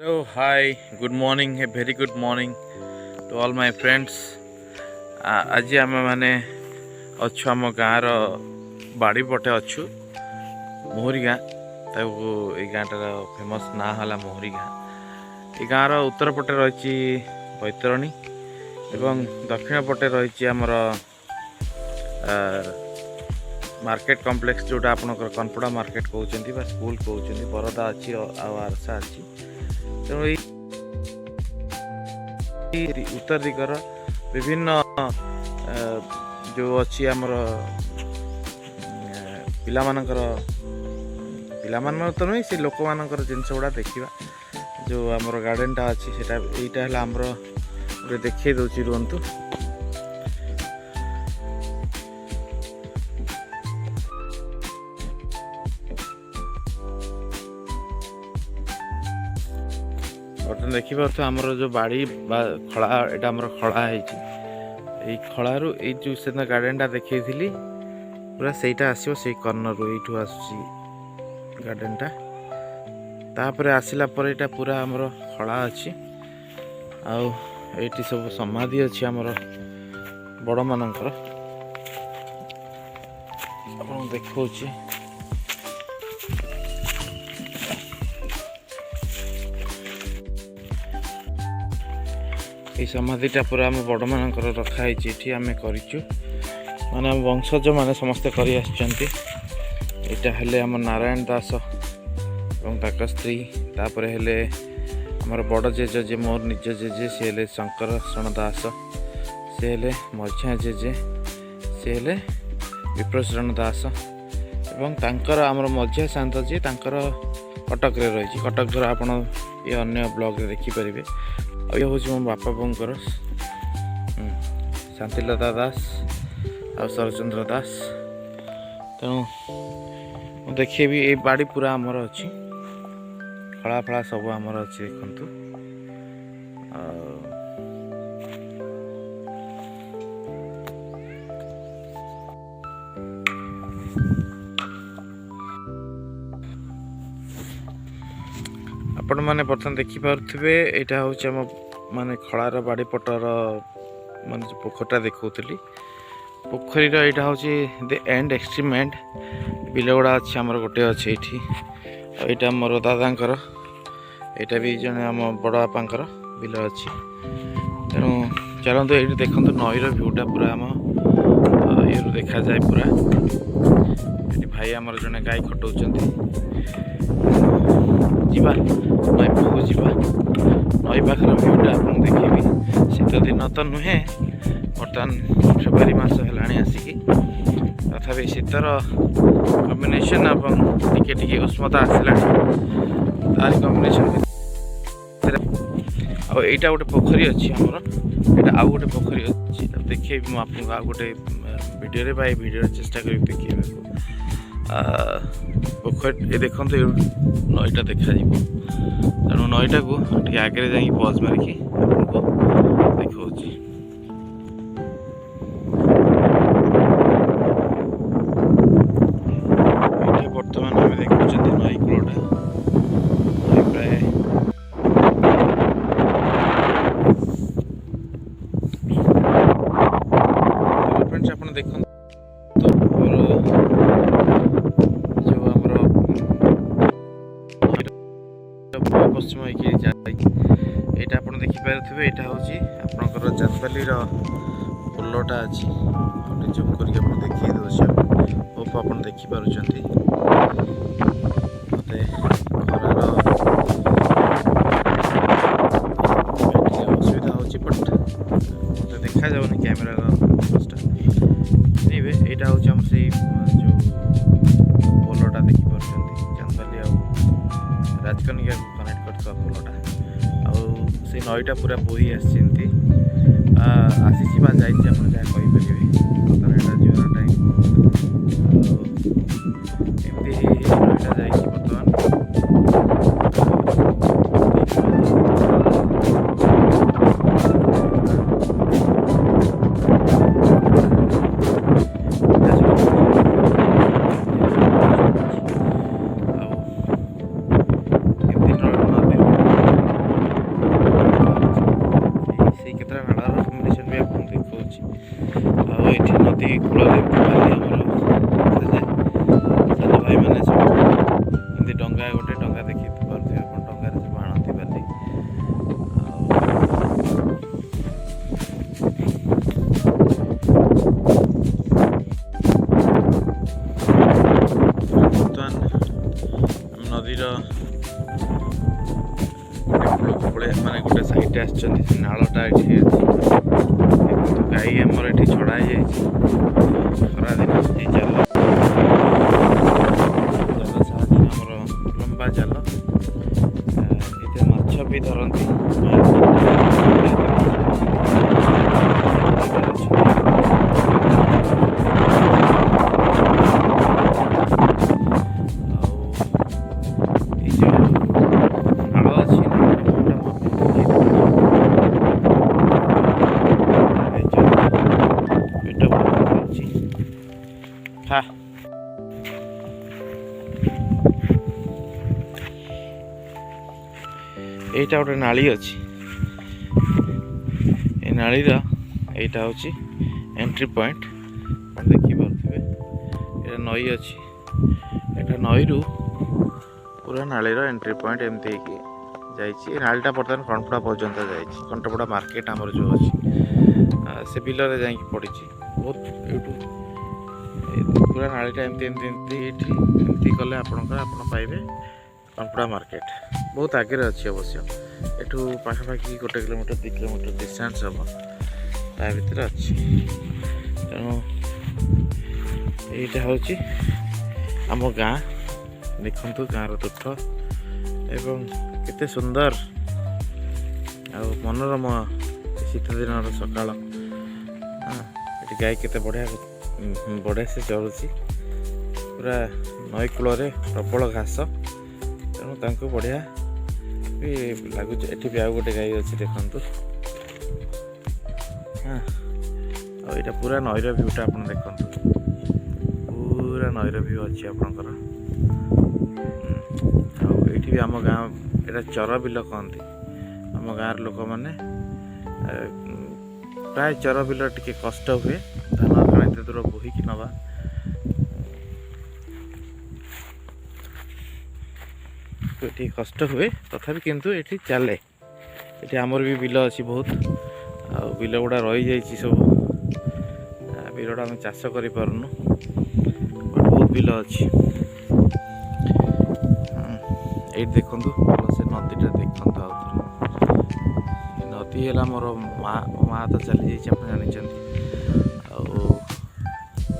Hello, hi, good morning, a very good morning to all my friends. आज आम मैंने अच्छु आम गाँव बाड़ी पटे अच्छु मोहरी गाँ ये गाँटार फेमस ना है मोहरी गाँ। ये गाँव उत्तर पटे रही बैतरणी एवं दक्षिण पटे रही आमर मार्केट कॉम्प्लेक्स जोटा आपनकर कनपड़ा मार्केट कहते स्कूल कहते बरदा अच्छी आरसा अच्छी तेणु उत्तर दिगर विभिन्न जो अच्छी आमर पिला तो नुह से लोक मान जिनस गुड़ा देखा जो आमर गार्डेनटा अच्छी से यहीटा है आमर गोटे देखी दूसरी रुहतु। बर्तमान देखिए आमर जो बाड़ी खड़ा यहाँ आमर खड़ा है खलु ये से गार्डेनटा देखी पूरा सहीटा आसो से कर्नर यू आस गार्डेनटा तापर आसला यहाँ पूरा आमर खड़ा अच्छी आठी सब समाधि अच्छी आमर बड़ मानकर आप देखा ये समाधिटा पूरा आम बड़ मान रखाई ये आम करूँ माने वंशज मैंने समस्ते कर हेले आम नारायण दास और स्त्री तापर हेले आमर बड़ जेज जे मोर निज जेजे सी हेले शंकर शरण दास सी हेले मझिया जेजे सी हेले विप्रशरण दास एवं तांकर आमर मझिया शांत जी तांकर कटक रे रही कटक द्वारा आपड़ ये अन्य ब्लॉग देखिपारे ये हूँ मो बापा बोंकर शांतिलता दास आ शरचंद्र दास तेणु देखिए भी ये बाड़ी पूरा आमर अच्छी फला फला सब आमर अच्छी देखु आपण मैंने बर्तमान देखिपे यहाँ हूँ आम माने खलार बाड़ी पटर मान पोखरटा देखी पोखरीर यहाँ हूँ the end extreme and bill गुड़ा अच्छे आमर गोटे अच्छे यहाँ मोर दादांकर यहाँ भी जन आम बड़ बापांकर बिल अच्छी तेणु चलते ये देखो नईर भ्यूटा पूरा आम ये देखा जाए पूरा ये भाई आमर जड़े गाई खटाऊँ जीवा नई पाखु जीवा नई पाखर भ्यूटा आप देखी शीत दिन तो नुहे बर्तमान फेब्रुआरी मस है आसिकी तथा शीतर कम्बिनेशन टी उष्मता आसला तार कम्बिनेशन आईटा गोटे पोखरी अच्छी आमर यहाँ आउ गोटे पोखरी अच्छी देखिए मुझे आउ गोटे भिडियो चेष्टा कर देखा पोखरी ये देखो नईटा देखा तेणु नईटा को आगे जा पज मारिकी आपको देखा बर्तमान आम देखुं नई कूलटा प्राय फ्रेंड्स आप देखते पश्चिम यहाँ आप देखिपे यहाँ हूँ आपंकर जातबाली पोलटा अच्छी जूम करके देखिए होप आप देखिपुं असुविधा हो मत देखा जाऊनी कैमेरार यहाँ हूँ आम से जो पोलटा देखिपुं चांदबाली राजकनिका कनेक्ट कर पोलटा से नईटा पूरा बोही आसी जाइए जहाँ जीवन टाइम एमती नईटा जा बर्तमान କୂଳରେ ବାଲି ଆମର ଦେଖାଯାଏ। ସାନ ଭାଇମାନେ ସବୁ ଏମିତି ଡଙ୍ଗା ଗୋଟେ ଡଙ୍ଗା ଦେଖି ପାରୁଥିବେ ଆପଣ, ଡଙ୍ଗାରେ ସବୁ ଆଣନ୍ତି ବାଲି। ବର୍ତ୍ତମାନ ଆମେ ନଦୀର ମାନେ ଗୋଟେ ସାଇଡ଼୍ରେ ଆସିଛନ୍ତି। ସେ ନାଳଟା ଏଠି ଅଛି। ଗାଈ ଆମର ଏଠି ଛଡ଼ା ହେଇଯାଇଛି। ଖରାଦିନ ଏଇ ଜାଲ ସାହାଯ୍ୟରେ ଆମର ଲମ୍ବା ଜାଲ, ଏଥିରେ ମାଛ ବି ଧରନ୍ତି। এইটা ଗୋଟେ ନାଳି ଅଛି। ଏ ନାଳିର ଏଇଟା ହେଉଛି ଏଣ୍ଟ୍ରି ପଏଣ୍ଟ। ଆପଣ ଦେଖିପାରୁଥିବେ ଏଇଟା ନଈ ଅଛି। ଏଇଟା ନଈରୁ ପୁରା ନାଳିର ଏଣ୍ଟ୍ରି ପଏଣ୍ଟ ଏମିତି ହେଇକି ଯାଇଛି। ଏ ନାଳିଟା ବର୍ତ୍ତମାନ କଣ୍ଟପଡ଼ା ପର୍ଯ୍ୟନ୍ତ ଯାଇଛି। କଣ୍ଟପଡ଼ା ମାର୍କେଟ ଆମର ଯେଉଁ ଅଛି ସେ ବିଲରେ ଯାଇକି ପଡ଼ିଛି। ବହୁତ ଏଇଠୁ ପୁରା ନାଳିଟା ଏମିତି ଏମିତି ଏମିତି ଏଇଠି ଏମିତି କଲେ ଆପଣ ପାଇବେ କଣ୍ଟପଡ଼ା ମାର୍କେଟ। ବହୁତ ଆଗରେ ଅଛି ଅବଶ୍ୟ। ଏଠୁ ପାଖାପାଖି 1 କିଲୋମିଟର 2 କିଲୋମିଟର ଡିଷ୍ଟାନ୍ସ ହେବ, ତା ଭିତରେ ଅଛି। ତେଣୁ ଏଇଟା ହେଉଛି ଆମ ଗାଁ। ଦେଖନ୍ତୁ ଗାଁର ତୁଠ ଏବଂ କେତେ ସୁନ୍ଦର ଆଉ ମନୋରମ ଶୀତ ଦିନର ସକାଳ। ଏଠି ଗାଈ କେତେ ବଢ଼ିଆ ସେ ଚରୁଛି। ପୁରା ନଈ କୂଳରେ ପ୍ରବଳ ଘାସ, ତେଣୁ ତାଙ୍କୁ ବଢ଼ିଆ ବି ଲାଗୁଛି। ଏଠି ବି ଆଉ ଗୋଟେ ଗାଈ ଅଛି ଦେଖନ୍ତୁ। ଆଉ ଏଇଟା ପୁରା ନଈର ଭିୟୁଟା ଆପଣ ଦେଖନ୍ତୁ। ପୁରା ନଈର ଭିୟୁ ଅଛି ଆପଣଙ୍କର। ଆଉ ଏଇଠି ବି ଆମ ଗାଁ, ଏଇଟା ଚର ବିଲ କହନ୍ତି। ଆମ ଗାଁର ଲୋକମାନେ ପ୍ରାୟ ଚର ବିଲ ଟିକେ କଷ୍ଟ ହୁଏ, ଧାନ କାରଣ ଏତେ ଦୂର ବୋହିକି ନେବା। ଏଠି କଷ୍ଟ ହୁଏ, ତଥାପି କିନ୍ତୁ ଏଠି ଚାଲେ। ଏଠି ଆମର ବି ବିଲ ଅଛି ବହୁତ। ଆଉ ବିଲ ଗୁଡ଼ା ରହିଯାଇଛି ସବୁ। ବିଲଟା ଆମେ ଚାଷ କରିପାରୁନୁ, ବହୁତ ବିଲ ଅଛି। ଏଇଠି ଦେଖନ୍ତୁ ସେ ନଦୀଟା ଦେଖନ୍ତୁ। ଆଉ ନଦୀ ହେଲା ମୋର ମା ତ ଚାଲିଯାଇଛି, ଆପଣ ଜାଣିଛନ୍ତି। ଆଉ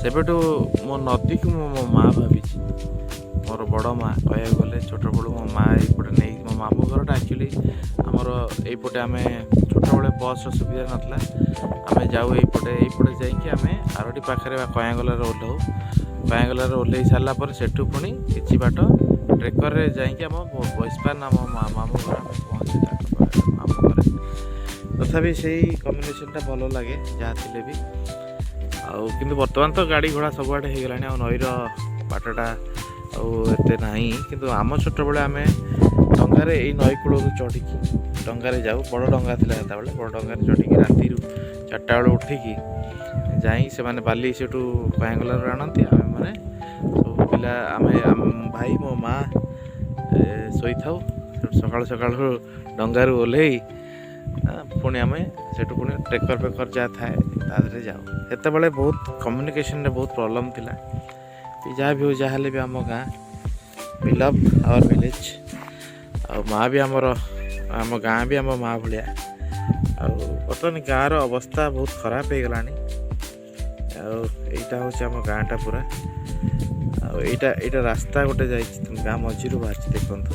ସେବେଠୁ ମୋ ନଦୀକୁ ମୁଁ ମୋ ମା ଭାବିଛି, ମୋର ବଡ଼ ମା କହିବାକୁ ଗଲେ। ଛୋଟବେଳୁ ମୋ ମା ଏଇପଟେ ନେଇକି, ମୋ ମାମୁଁ ଘରଟା ଆକ୍ଚୁଆଲି ଆମର ଏଇପଟେ। ଆମେ ଛୋଟବେଳେ ବସ୍ର ସୁବିଧା ନଥିଲା, ଆମେ ଯାଉ ଏଇପଟେ ଯାଇକି ଆମେ ଆରଡ଼ି ପାଖରେ ବା କୟାଁଗଲାରେ ଓହ୍ଲାଉ। କୟାଁଗଲାରେ ଓହ୍ଲେଇ ସାରିଲା ପରେ ସେଠୁ ପୁଣି କିଛି ବାଟ ଟ୍ରେକରରେ ଯାଇକି ଆମ ବୈସ୍ପାନ ଆମ ମାମୁଁ ଘର ଆମେ ପହଞ୍ଚୁ ତାଙ୍କ ମାମୁଁ ଘରେ। ତଥାପି ସେଇ କମ୍ବିନେସନ୍ଟା ଭଲ ଲାଗେ ଯାହା ଥିଲେ ବି। ଆଉ କିନ୍ତୁ ବର୍ତ୍ତମାନ ତ ଗାଡ଼ି ଘୋଡ଼ା ସବୁଆଡ଼େ ହେଇଗଲାଣି, ଆଉ ନଈର ବାଟଟା ଆଉ ଏତେ ନାହିଁ। କିନ୍ତୁ ଆମ ଛୋଟବେଳେ ଆମେ ଡଙ୍ଗାରେ ଏଇ ନଈ କୂଳରୁ ଚଢ଼ିକି ଡଙ୍ଗାରେ ଯାଉ। ବଡ଼ ଡଙ୍ଗା ଥିଲା ସେତେବେଳେ। ବଡ଼ ଡଙ୍ଗାରେ ଚଢ଼ିକି ରାତିରୁ 4ଟା ବେଳୁ ଉଠିକି ଯାଇ ସେମାନେ ବାଲି ସେଠୁ କୟାଁଗଲାରୁ ଆଣନ୍ତି। ଆମେମାନେ ସବୁ ପିଲା, ଆମ ଭାଇ ମୋ ମା ଶୋଇଥାଉ। ସକାଳୁ ଡଙ୍ଗାରୁ ଓହ୍ଲେଇ ପୁଣି ଆମେ ସେଠୁ ପୁଣି ଟ୍ରେକର ଫେକର ଯାହା ଥାଏ ତା ଦେହରେ ଯାଉ। ସେତେବେଳେ ବହୁତ କମ୍ୟୁନିକେସନରେ ବହୁତ ପ୍ରୋବ୍ଲେମ୍ ଥିଲା। ଯାହା ବି ହଉ, ଯାହା ହେଲେ ବି ଆମ ଗାଁ, ୱି ଲଭ୍ ଆୱାର ଭିଲେଜ୍। ଆଉ ମା ବି ଆମ ଗାଁ ବି ଆମ ମା ଭଳିଆ। ଆଉ ବର୍ତ୍ତମାନ ଗାଁର ଅବସ୍ଥା ବହୁତ ଖରାପ ହେଇଗଲାଣି। ଆଉ ଏଇଟା ହେଉଛି ଆମ ଗାଁଟା ପୁରା। ଆଉ ଏଇଟା ରାସ୍ତା ଗୋଟେ ଯାଇଛି ଗାଁ ମଝିରୁ ବାହାରିଛି। ଦେଖନ୍ତୁ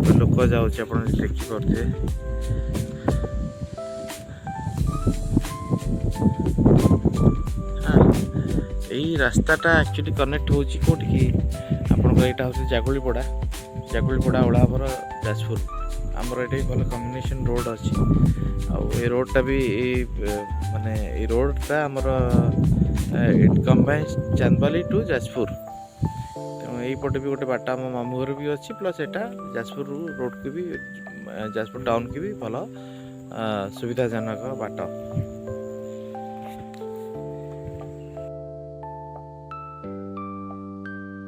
ଗୋଟେ ଲୋକ ଯାଉଛି, ଆପଣ ଦେଖିପାରୁଥିବେ। ଏଇ ରାସ୍ତାଟା ଆକ୍ଚୁଆଲି କନେକ୍ଟ ହେଉଛି କେଉଁଠିକି, ଆପଣଙ୍କର ଏଇଟା ହେଉଛି ଜାଗୁଳିପଡ଼ା ଓଳାଭର ଯାଜପୁର। ଆମର ଏଠି ଭଲ କମ୍ବିନେସନ୍ ରୋଡ଼ ଅଛି। ଆଉ ଏ ରୋଡ଼ଟା ବି ମାନେ ଏଇ ରୋଡ଼ଟା ଆମର ଇଟ୍ କମ୍ବାଇନ୍ସ ଚାନ୍ଦବାଲି ଟୁ ଯାଜପୁର। ତେଣୁ ଏଇପଟେ ବି ଗୋଟେ ବାଟ ଆମ ମାମୁଁ ଘର ବି ଅଛି, ପ୍ଲସ୍ ଏଇଟା ଯାଜପୁର ରୋଡ଼କୁ ବି, ଯାଜପୁର ଟାଉନ୍କୁ ବି ଭଲ ସୁବିଧାଜନକ ବାଟ।